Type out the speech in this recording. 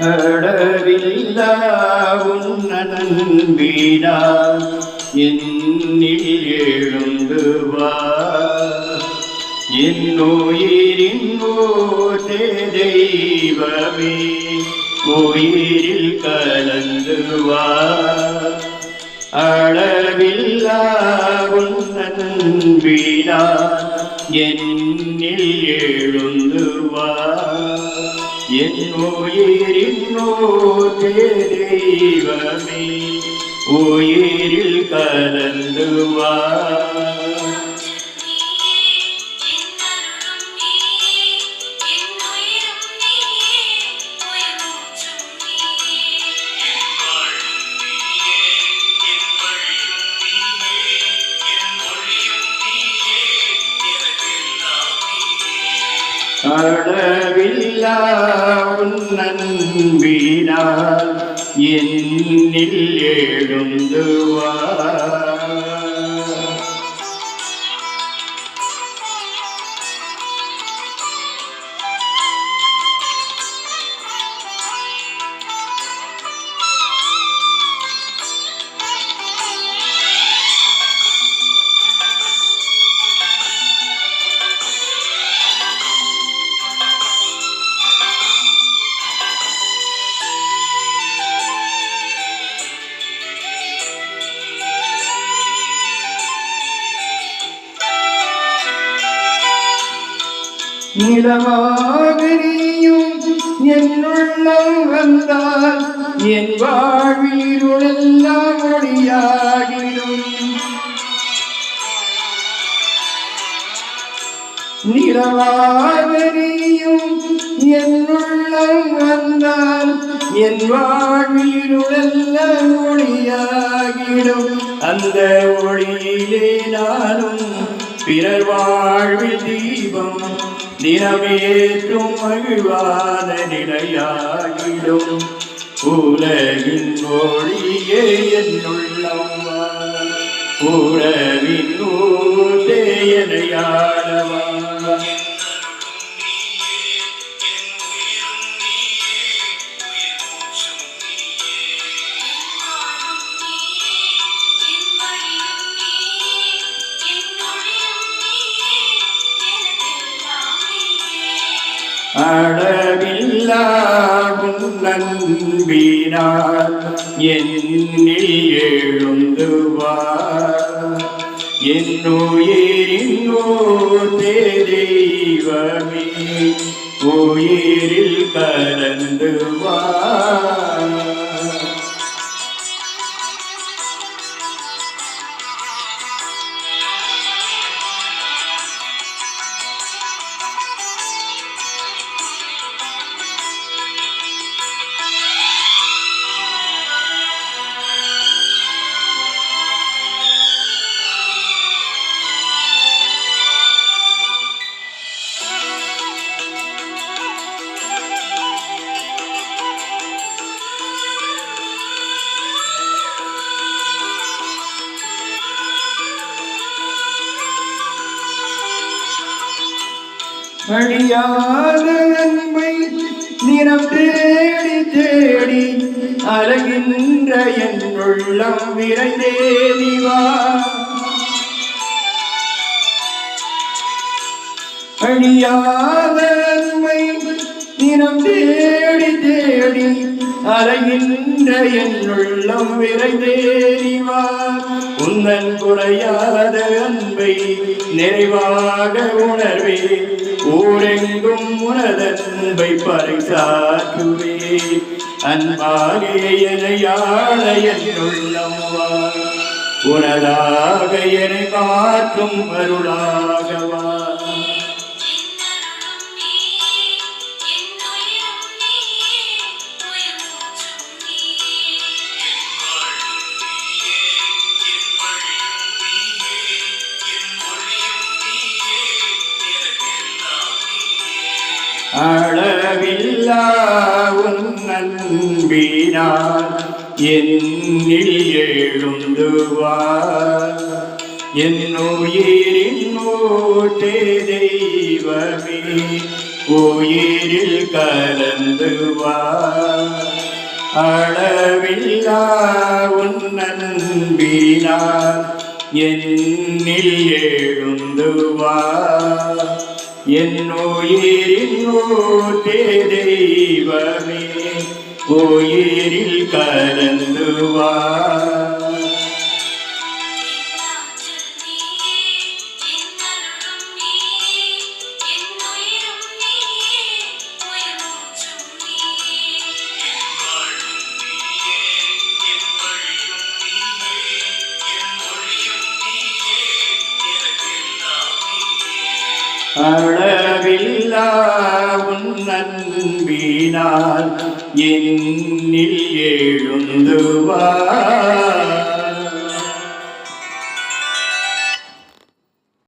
அடவில்லா உன்னன்பினால் என்னில் எழுந்து வா என்னுயிரின் ஓதே தெய்வமே உயிரில் கலந்து வா அளவில்லா உன்னன்பினால் என்னில் எழுந்து வா என் உயிரின் ஓதே தெய்வமே உயிரில் கலந்து வா அளவில்லா உன்னன்பினால் என்னில் எழுந்து வா நிலவாக நீயும் என்னுள்ளம் வந்தால் என் வாழ்வீருளெல்லாம் ஒளியாகிடும். நிலவாக நீயும் என்னுள்ளம் வந்தால் என் வாழ்வீருளெல்லாம் ஒளியாகிடும். அந்த ஒளியிலே நானும் பிறர் வாழ்வில் தீபம் தினமேற்றும் மகிழ்வான நிலையாகிடும். உலகின் ஒளியே என்னுள்ளம் வா உறவின் ஊதே எனையாளவா அளவில்லா உன்னன்பினால் என்னில் எழுந்து வா என்னுயிரின் ஓதே தெய்வமே உயிரில் கலந்து வா அழியாத அன்பை நிறம் தேடி தேடி அழகின்ற என் உள்ளம் விரைந்தேறி வா அழியாத அன்பை நிறம் தேடி தேடி அழகின்ற என் உள்ளம் விரைந்தேறி வா உன்னன் குறையாத அன்பை நிறைவாக உணர்வே ஊரெங்கும் உனதன்பை பறைசாற்றுவே அன்பாகே எனையாள என்னுள்ளம் வா உனதாக என்னை மாற்றும் அருளாகவா அளவில்லா உன்னன்பினால் என்னில் எழுந்து வா என்னுயிரின் ஓதே தெய்வமே உயிரில் கலந்து வா அளவில்லா உன் அன்பினால் என்னில் எழுந்து வா என் உயிரின் ஊற்றே தெய்வமே உயிரில் கலந்து வா அளவில்லா உன் அன்பினால் என்னில் எழுந்து வா